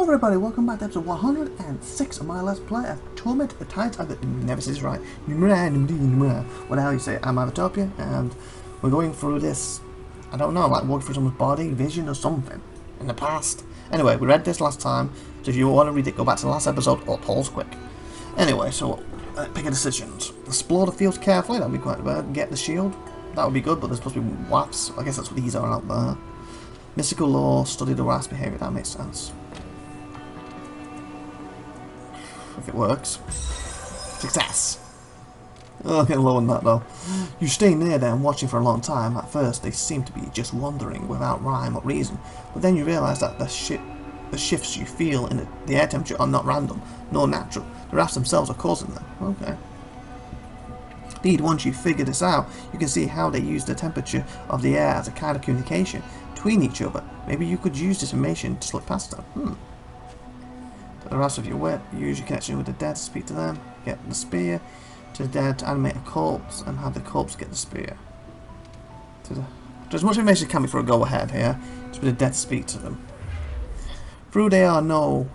everybody, welcome back to episode 106 of my Let's Play of Torment Tides of never say this right. Numenera, what the hell you say? I'm IVATOPIA, and we're going through this, I don't know, like walking through someone's body, vision or something, in the past. Anyway, we read this last time, so if you want to read it, go back to the last episode, or pause quick. Anyway, so, pick a decisions. Explore the fields carefully, that would be quite bad. Get the shield, that would be good, but there's supposed to be wafts, I guess that's what these are out there. Mystical law, study the rats' behaviour, that makes sense. If it works. Success! Oh, I'm getting low on that though. You stay near them watching for a long time. At first they seem to be just wandering without rhyme or reason, but then you realise that the shifts you feel in the air temperature are not random, nor natural. The rafts themselves are causing them. Okay. Indeed, once you figure this out, you can see how they use the temperature of the air as a kind of communication between each other. Maybe you could use this information to slip past them. The rest of your wit, use your connection with the dead to speak to them, get the spear to the dead to animate a corpse, and have the corpse get the spear. There's much information coming for a go ahead here, just with the dead to speak to them. Though there are no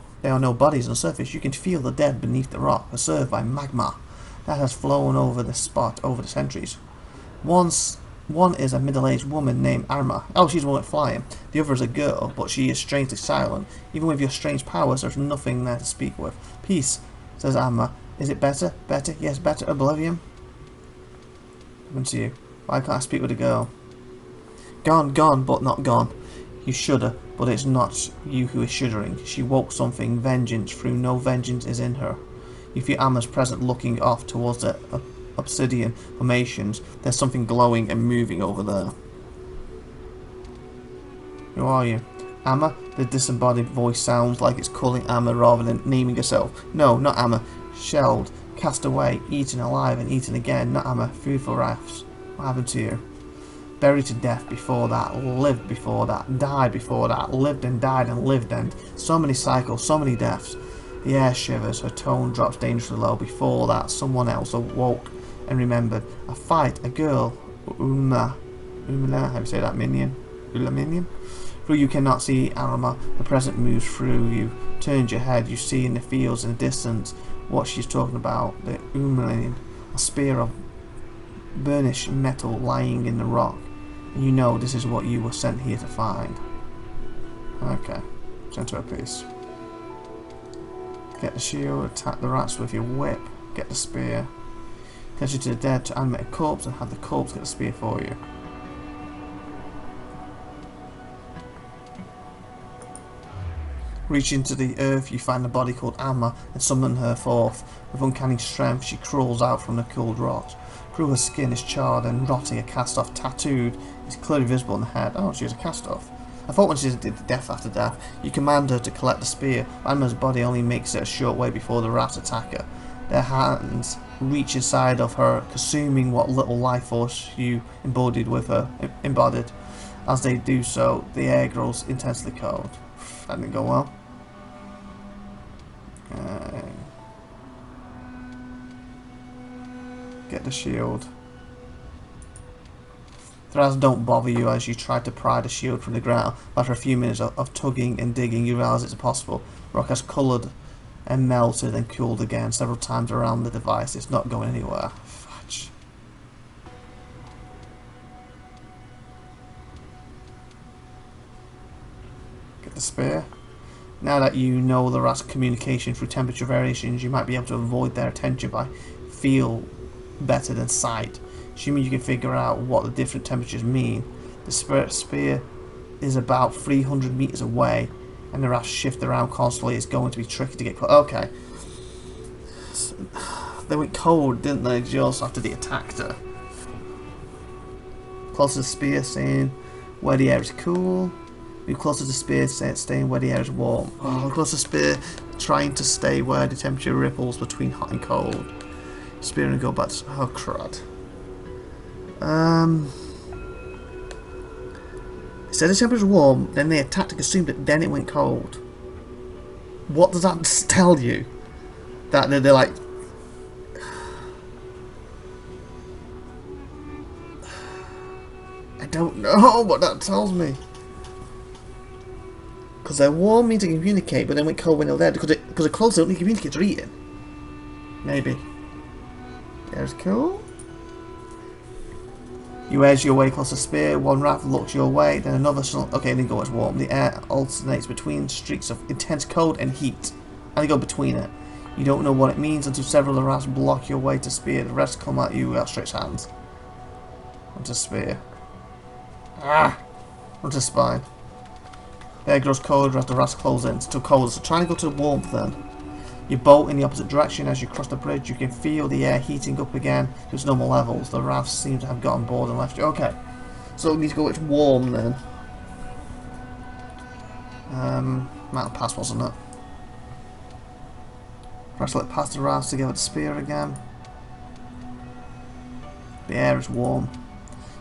bodies on the surface, you can feel the dead beneath the rock, preserved by magma that has flown over the spot over the centuries. One is a middle-aged woman named Arma. Oh, she's the one flying. The other is a girl, but she is strangely silent. Even with your strange powers, there's nothing there to speak with. Peace, says Arma. Is it better? Better? Yes, better. Oblivion? Come to you. Why can't I speak with a girl? Gone, gone, but not gone. You shudder, but it's not you who is shuddering. She woke something, vengeance, through no vengeance is in her. You feel Arma's presence looking off towards the obsidian formations. There's something glowing and moving over there. Who are you? Amma? The disembodied voice sounds like it's calling Amma rather than naming herself. No, not Amma. Shelled, cast away, eaten alive and eaten again. Not Amma. Food for rafts. What happened to you? Buried to death before that, lived before that, died before that, lived and died and lived and so many cycles, so many deaths. The air shivers, her tone drops dangerously low. Before that, someone else awoke and remembered. A fight, a girl, Umla, how do you say that, minion? Ula minion? Through you cannot see Arma, the present moves through you. Turns your head, you see in the fields in the distance what she's talking about. The Umlanian, a spear of burnished metal lying in the rock. And you know this is what you were sent here to find. Okay, sent to a piece. Get the shield, attack the rats with your whip, get the spear. Catch you to the dead to animate a corpse and have the corpse get the spear for you. Reach into the earth, you find a body called Amma and summon her forth. With uncanny strength, she crawls out from the cold rot. Through her skin is charred and rotting, a cast-off tattooed is clearly visible on the head. Oh, she has a cast-off. I thought when she did death after death, you command her to collect the spear. Amma's body only makes it a short way before the rats attack her. Their hands reach inside of her, consuming what little life force you embodied with her. As they do so, the air grows intensely cold. That didn't go well. Okay. Get the shield. The rats don't bother you as you try to pry the shield from the ground. After a few minutes of tugging and digging, you realise it's impossible. Rock has coloured and melted and cooled again several times around the device. It's not going anywhere. Fudge. Get the spear. Now that you know the rat's communication through temperature variations, you might be able to avoid their attention by feel better than sight. Assuming you can figure out what the different temperatures mean. The spear is about 300 meters away, and the rafts shift around constantly. It's going to be tricky to get close. Okay. They went cold, didn't they, just after they attacked her? Closer to the spear, saying where the air is cool. Move closer to the spear, staying where the air is warm. Oh, closer to the spear, trying to stay where the temperature ripples between hot and cold. Spear and go back to... oh, crud. It said the temperature was warm, then they attacked and consumed it, then it went cold. What does that tell you? That they're like... I don't know what that tells me. because they're warm means they can communicate, but then when cold when they're there, because they're close, they don't need to communicate, they're eating. Maybe. There's cool. You edge your way across the spear, one raft looks your way, then another okay, they go as warm. The air alternates between streaks of intense cold and heat, and they go between it. You don't know what it means until several of the rafts block your way to spear, the rest come at you with outstretched hands. Onto spear. Ah! Onto spine. The air grows colder as the rafts close in, it's too cold, so try and go to the warmth then. You bolt in the opposite direction as you cross the bridge. You can feel the air heating up again to its normal levels. The rafts seem to have gotten bored and left you. Okay, so we need to go. It's warm then. Might pass, wasn't it? Press let past the rafts to give it the spear again. The air is warm.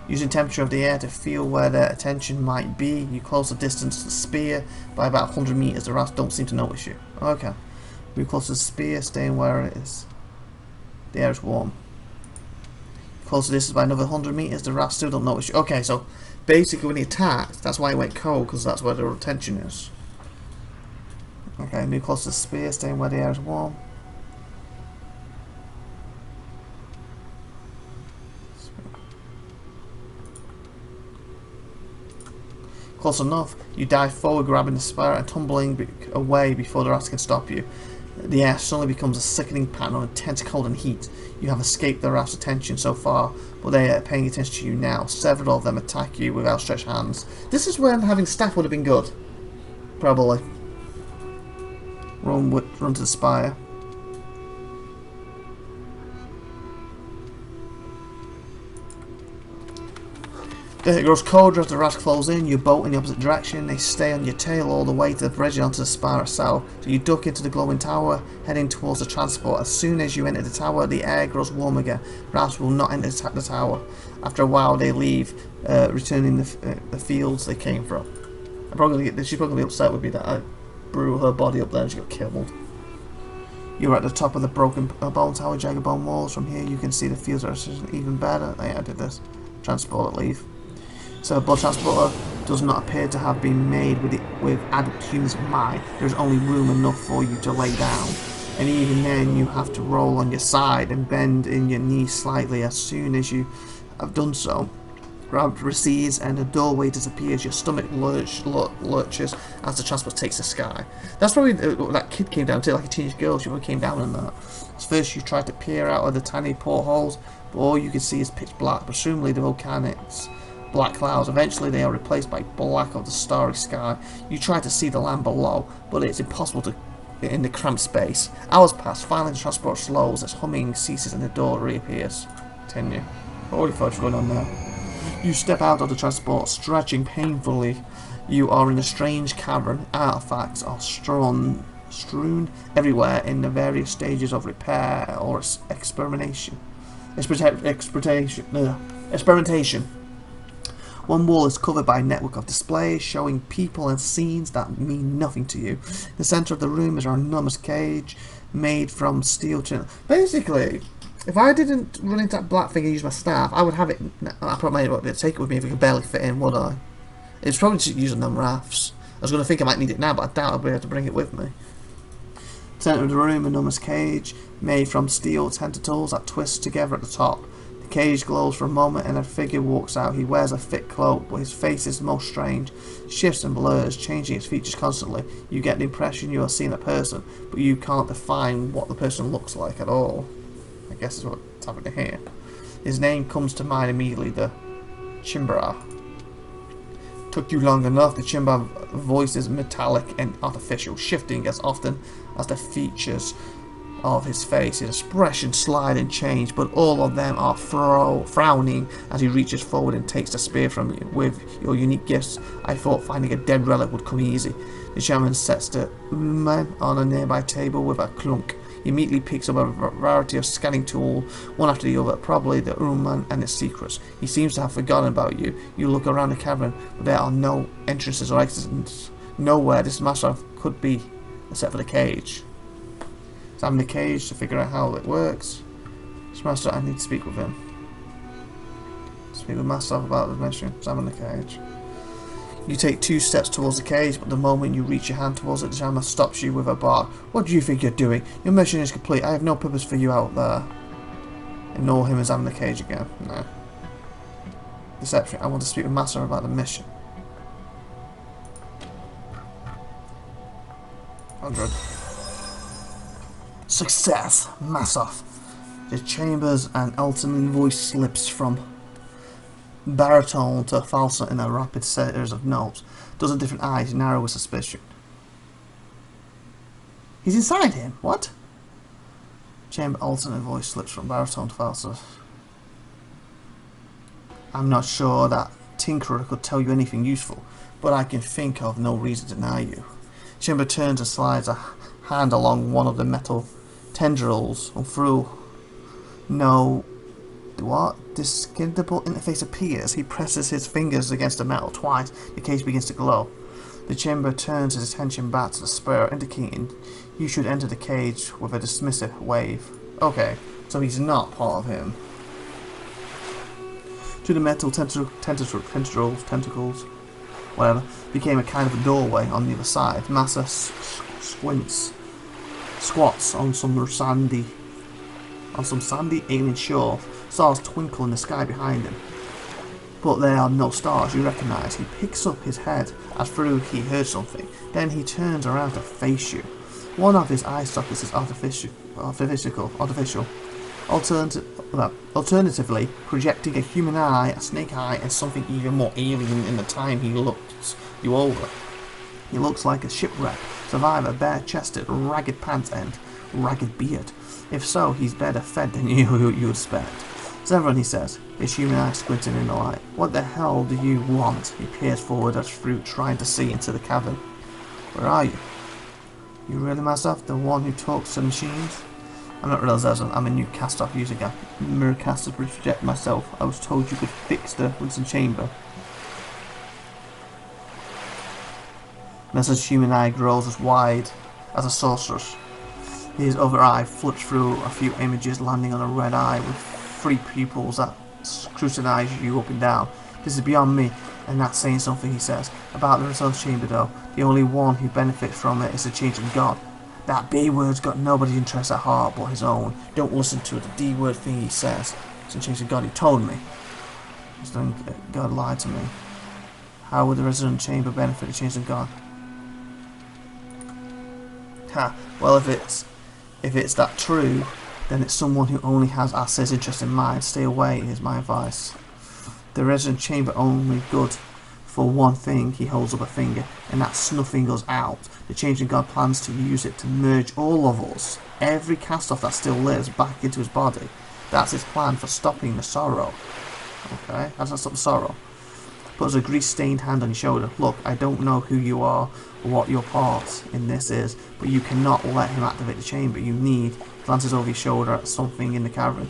Using temperature of the air to feel where their attention might be, you close the distance to the spear by about 100 meters. The rafts don't seem to notice you. Okay. Move close to the spear, staying where it is. The air is warm. Close to this by another 100 meters, the rafts still don't notice you. Okay, so basically when he attacked, that's why he went cold, because that's where the attention is. Okay, move close to the spear, staying where the air is warm. Close enough, you dive forward, grabbing the spear and tumbling away before the rafts can stop you. The air suddenly becomes a sickening pattern of intense cold and heat. You have escaped the raft's attention so far, but they are paying attention to you now. Several of them attack you with outstretched hands. This is when having staff would have been good. Probably. Run to the spire. It grows colder as the rafts close in. You bolt in the opposite direction. They stay on your tail all the way to the bridge and onto the spire itself. So you duck into the glowing tower, heading towards the transport. As soon as you enter the tower, the air grows warm again. Rafts will not enter the tower. After a while, they leave, returning the fields they came from. She's probably going to be upset with me that I blew her body up there and she got killed. You're at the top of the broken bone tower, jagged bone walls. From here, you can see the fields are even better. I did this. Transport leave. So the blood transporter does not appear to have been made with adult humans in mind. There's only room enough for you to lay down. And even then you have to roll on your side and bend in your knees slightly. As soon as you have done so, gravity recedes and the doorway disappears. Your stomach lurches as the transport takes the sky. That's probably what that kid came down to, like a teenage girl. She came down in that. At first you try to peer out of the tiny portholes, but all you can see is pitch black, presumably the volcanics. Black clouds. Eventually they are replaced by black of the starry sky. You try to see the land below, but it's impossible to in the cramped space. Hours pass. Finally the transport slows as humming ceases and the door reappears. Continue. Holy fudge, what's going on there? You step out of the transport, stretching painfully. You are in a strange cavern. Artifacts are strewn everywhere in the various stages of repair or experimentation. One wall is covered by a network of displays showing people and scenes that mean nothing to you. In the centre of the room is an enormous cage made from steel. Basically, if I didn't run into that black thing and use my staff, I would have it. I probably might take it with me if it could barely fit in, would I? It's probably just using them rafts. I was going to think I might need it now, but I doubt I'll be able to bring it with me. Centre of the room, an enormous cage made from steel tentacles that twist together at the top. The cage glows for a moment and a figure walks out. He wears a thick cloak, but his face is most strange. Shifts and blurs, changing its features constantly. You get the impression you are seeing a person, but you can't define what the person looks like at all. I guess is what's happening here. His name comes to mind immediately, the Chimbra. Took you long enough. The Chimbra voice is metallic and artificial, shifting as often as the features of his face. His expression slide and change, but all of them are frowning as he reaches forward and takes the spear from you. With your unique gifts, I thought finding a dead relic would come easy. The shaman sets the man on a nearby table with a clunk. He immediately picks up a variety of scanning tools, one after the other, probably the Uruman and its secrets. He seems to have forgotten about you. You look around the cavern, but there are no entrances or exits. Nowhere this master could be, except for the cage. Examine the cage to figure out how it works. This master, I need to speak with him. Speak with Master about the mission. Examine the cage. You take 2 steps towards the cage, but the moment you reach your hand towards it, the Jammer stops you with a bark. What do you think you're doing? Your mission is complete. I have no purpose for you out there. Ignore him as I'm in the cage again. No. Deception. I want to speak with Master about the mission. 100. Success! Massoff. The chambers and alternate voice slips from baritone to falsetto in a rapid series of notes. Dozen different eyes narrow with suspicion. He's inside him. What? Chamber alternate voice slips from baritone to falsetto. I'm not sure that Tinkerer could tell you anything useful, but I can think of no reason to deny you. Chamber turns and slides a hand along one of the metal tendrils and through. No. What? Discernible interface appears. He presses his fingers against the metal twice. The cage begins to glow. The chamber turns his attention back to the spur, indicating you should enter the cage with a dismissive wave. Okay, so he's not part of him. To the metal tentacles, whatever, became a kind of a doorway on the other side. Massa squats on some sandy alien shore. Stars twinkle in the sky behind him, but there are no stars you recognise. He picks up his head as through he heard something. Then he turns around to face you. One of his eye sockets is artificial. Alternatively, projecting a human eye, a snake eye, and something even more alien in the time he looks you over. He looks like a shipwreck survivor, bare-chested, ragged pants and ragged beard. If so, he's better fed than you'd expect. Severin, he says, his human eye squinting in the light. What the hell do you want? He peers forward as Fruit, trying to see into the cavern. Where are you? You really myself, the one who talks to machines? I'm not real Zezan. I'm a new cast-off using a mirror cast to project myself. I was told you could fix the Wilson chamber. Messer's human eye grows as wide as a sorcerer's. His other eye flips through a few images, landing on a red eye with 3 pupils that scrutinize you up and down. This is beyond me, and that's saying something, he says. About the Renaissance chamber, though, the only one who benefits from it is the changing god. That B-word's got nobody's interest at heart but his own. Don't listen to the D-word thing he says. It's the changing god, he told me. God lied to me. How would the Renaissance chamber benefit the changing god? Ha, well, if it's that true, then it's someone who only has Ass's interest in mind. Stay away is my advice. The resident chamber only good for one thing. He holds up a finger, and that's snuffing us out. The changing god plans to use it to merge all of us, every cast-off that still lives, back into his body. That's his plan for stopping the sorrow. Okay, how does that stop the sorrow? Puts a grease-stained hand on your shoulder. Look, I don't know who you are or what your part in this is, but you cannot let him activate the chamber. You need. Glances over your shoulder at something in the cavern.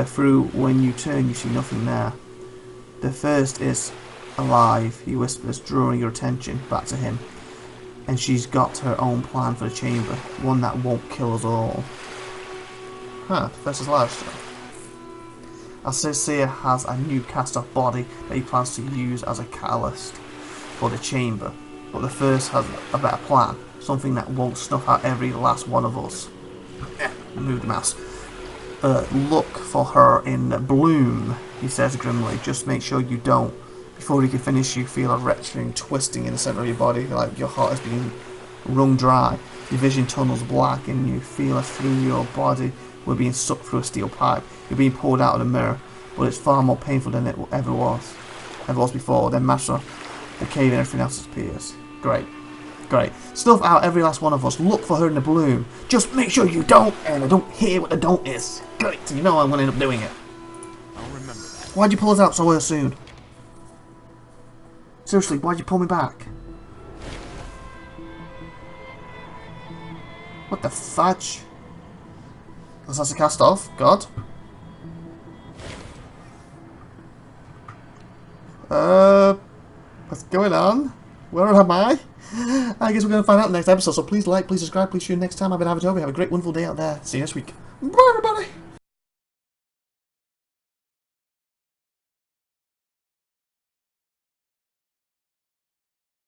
Through when you turn, you see nothing there. The first is alive, he whispers, drawing your attention back to him. And she's got her own plan for the chamber, one that won't kill us all. Huh, Professor's alive still. Alcessia has a new cast-off body that he plans to use as a catalyst for the chamber, but the first has a better plan, something that won't snuff out every last one of us. Move the mouse. Look for her in bloom, he says grimly. Just make sure you don't. Before he can finish, you feel a retching twisting in the centre of your body, like your heart is being wrung dry. Your vision tunnels black, and you feel as through your body were being sucked through a steel pipe. You're being pulled out of the mirror, but it's far more painful than it ever was before. Then Master, the cave and everything else disappears. Great. Stuff out every last one of us. Look for her in the bloom. Just make sure you don't, and I don't hear what the don't is. Great, so you know I'm going to end up doing it. I'll remember that. Why'd you pull us out so soon? Seriously, why'd you pull me back? What the fudge? That's a cast off. God. What's going on? Where am I? I guess we're going to find out in the next episode, so please like, please subscribe, please tune in next time. I've been IVATOPIA. Have a great, wonderful day out there. See you next week. Bye, everybody.